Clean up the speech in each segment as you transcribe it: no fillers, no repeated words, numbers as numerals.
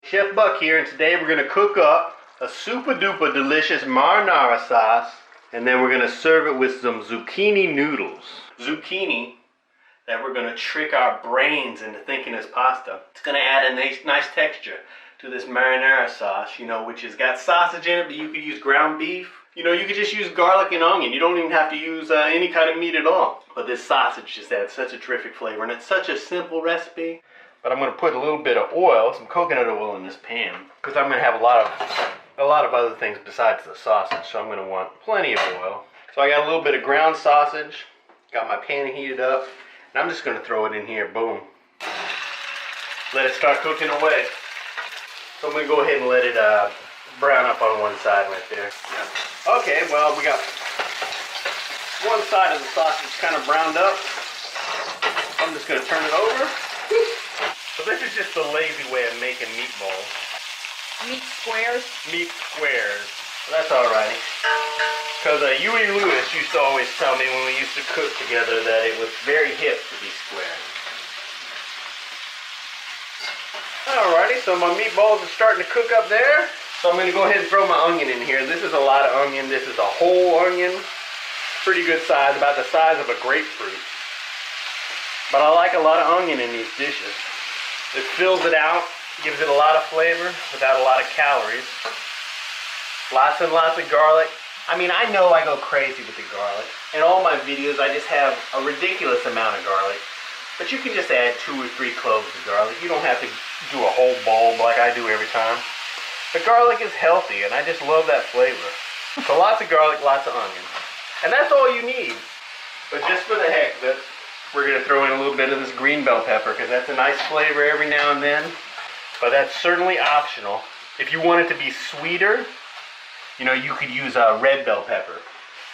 Chef Buck here, and today we're going to cook up a super duper delicious marinara sauce, and then we're going to serve it with some zucchini noodles. Zucchini that we're going to trick our brains into thinking is pasta. It's going to add a nice texture to this marinara sauce, you know, which has got sausage in it, but you could use ground beef. You know, you could just use garlic and onion. You don't even have to use any kind of meat at all. But this sausage just adds such a terrific flavor, and it's such a simple recipe. But I'm going to put a little bit of oil, some coconut oil in this pan, because I'm going to have a lot of other things besides the sausage, so I'm going to want plenty of oil. So I got a little bit of ground sausage, got my pan heated up, and I'm just going to throw it in here, boom. Let it start cooking away. So I'm going to go ahead and let it brown up on one side right there. Okay, well, we got one side of the sausage kind of browned up. I'm just going to turn it over. So this is just a lazy way of making meatballs. Meat squares? Meat squares. So that's alrighty. Because Huey Lewis used to always tell me when we used to cook together that it was very hip to be square. Alrighty, so my meatballs are starting to cook up there. So I'm going to go ahead and throw my onion in here. This is a lot of onion. This is a whole onion. Pretty good size, about the size of a grapefruit. But I like a lot of onion in these dishes. It fills it out, gives it a lot of flavor without a lot of calories. Lots and lots of garlic. I mean, I know I go crazy with the garlic. In all my videos, I just have a ridiculous amount of garlic. But you can just add 2 or 3 cloves of garlic. You don't have to do a whole bulb like I do every time. The garlic is healthy, and I just love that flavor. So lots of garlic, lots of onion. And that's all you need. But just for the heck of it, we're going to throw in a little bit of this green bell pepper, because that's a nice flavor every now and then. But that's certainly optional. If you want it to be sweeter, you know, you could use a red bell pepper.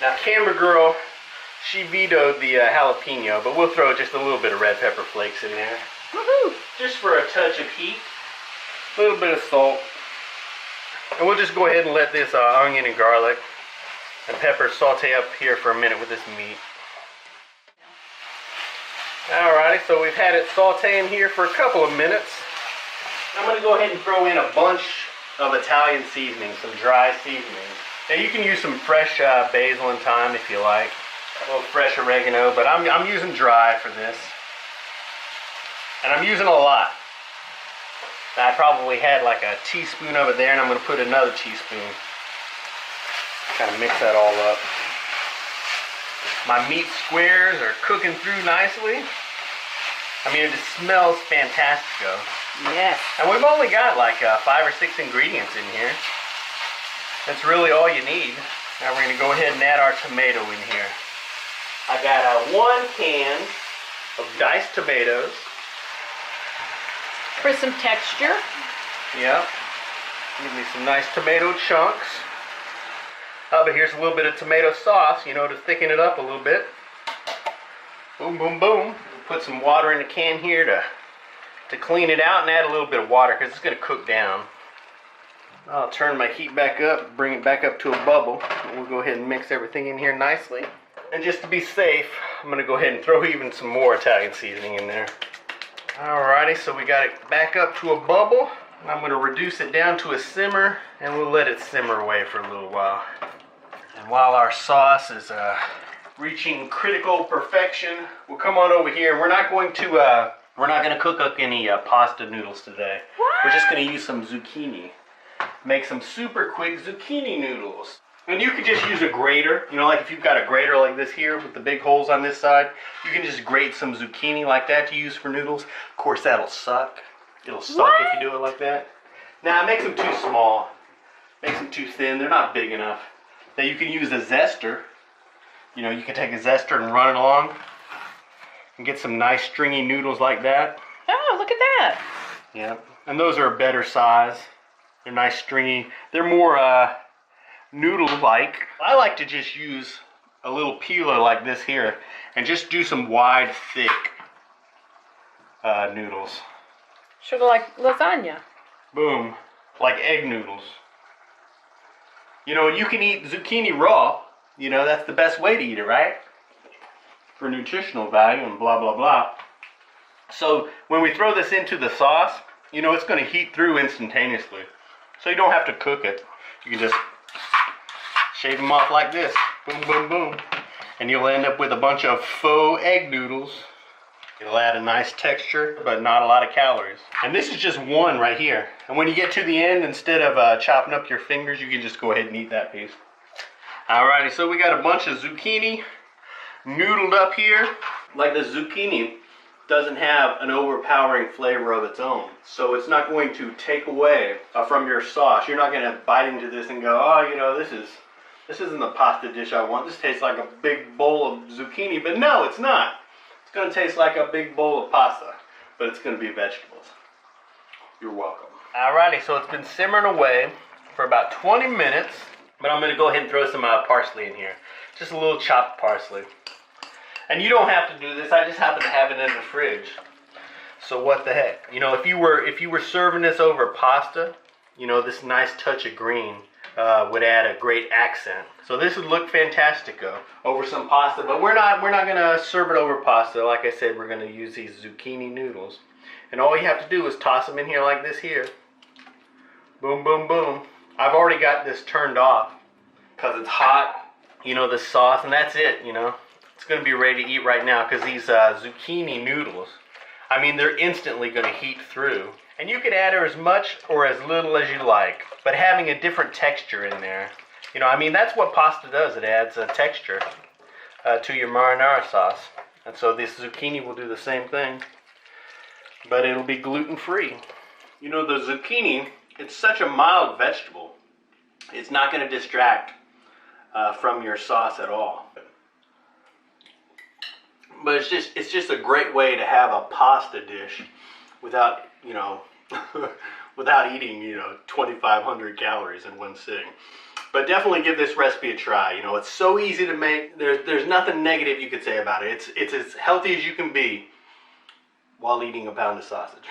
Now, Camera Girl, she vetoed the jalapeno, but we'll throw just a little bit of red pepper flakes in there. Woohoo! Just for a touch of heat. A little bit of salt. And we'll just go ahead and let this onion and garlic and pepper saute up here for a minute with this meat. Alrighty, so we've had it sauteing here for a couple of minutes. I'm going to go ahead and throw in a bunch of Italian seasoning, some dry seasoning. Now you can use some fresh basil and thyme if you like, a little fresh oregano, but I'm using dry for this. And I'm using a lot. I probably had like a teaspoon of it there, and I'm going to put another teaspoon. Kind of mix that all up. My meat squares are cooking through nicely. I mean, it just smells fantastico. Yes. And we've only got like 5 or 6 ingredients in here. That's really all you need. Now we're going to go ahead and add our tomato in here. I got 1 can of diced tomatoes. For some texture. Yep. Give me some nice tomato chunks. But here's a little bit of tomato sauce, you know, to thicken it up a little bit. Boom, boom, boom. Put some water in the can here to clean it out, and add a little bit of water because it's going to cook down. I'll turn my heat back up, bring it back up to a bubble. And we'll go ahead and mix everything in here nicely. And just to be safe, I'm going to go ahead and throw even some more Italian seasoning in there. Alrighty, so we got it back up to a bubble. And I'm going to reduce it down to a simmer, and we'll let it simmer away for a little while. And while our sauce is reaching critical perfection, we'll come on over here. And we're not going to cook up any pasta noodles today. What? We're just going to use some zucchini. Make some super quick zucchini noodles. And you can just use a grater. You know, like if you've got a grater like this here with the big holes on this side, you can just grate some zucchini like that to use for noodles. Of course, that'll suck. It'll suck if you do it like that. Now, it makes them too small. Makes them too thin. They're not big enough. Now, you can use a zester. You know, you can take a zester and run it along and get some nice stringy noodles like that. Oh, look at that. Yeah, and those are a better size. They're nice stringy. They're more noodle-like. I like to just use a little peeler like this here and just do some wide, thick noodles. Sort of like lasagna. Boom. Like egg noodles. You know, you can eat zucchini raw. You know, that's the best way to eat it, right? For nutritional value and blah, blah, blah. So when we throw this into the sauce, you know, it's going to heat through instantaneously. So you don't have to cook it. You can just shave them off like this. Boom, boom, boom. And you'll end up with a bunch of faux egg noodles. It'll add a nice texture, but not a lot of calories. And this is just one right here. And when you get to the end, instead of chopping up your fingers, you can just go ahead and eat that piece. Alrighty, so we got a bunch of zucchini noodled up here. Like the zucchini doesn't have an overpowering flavor of its own. So it's not going to take away from your sauce. You're not going to bite into this and go, oh, you know, this isn't the pasta dish I want. This tastes like a big bowl of zucchini. But no, it's not. It's going to taste like a big bowl of pasta, but it's going to be vegetables. You're welcome. Alrighty, so it's been simmering away for about 20 minutes, but I'm going to go ahead and throw some parsley in here. Just a little chopped parsley. And you don't have to do this. I just happen to have it in the fridge. So what the heck? You know, if you were serving this over pasta, you know, this nice touch of green would add a great accent. So this would look fantastic over some pasta, but we're not gonna serve it over pasta. Like I said, we're gonna use these zucchini noodles, and all you have to do is toss them in here like this here. Boom, boom, boom. I've already got this turned off because it's hot. You know, the sauce, and that's it. You know, it's gonna be ready to eat right now because these zucchini noodles, I mean, they're instantly gonna heat through. And you can add as much or as little as you like, but having a different texture in there, you know, I mean, that's what pasta does. It adds a texture to your marinara sauce. And so this zucchini will do the same thing, but it'll be gluten-free. You know, the zucchini, it's such a mild vegetable. It's not going to distract from your sauce at all. But it's just a great way to have a pasta dish without, you know, without eating, you know, 2,500 calories in one sitting. But definitely give this recipe a try. You know, it's so easy to make. There's nothing negative you could say about it. It's as healthy as you can be while eating a pound of sausage.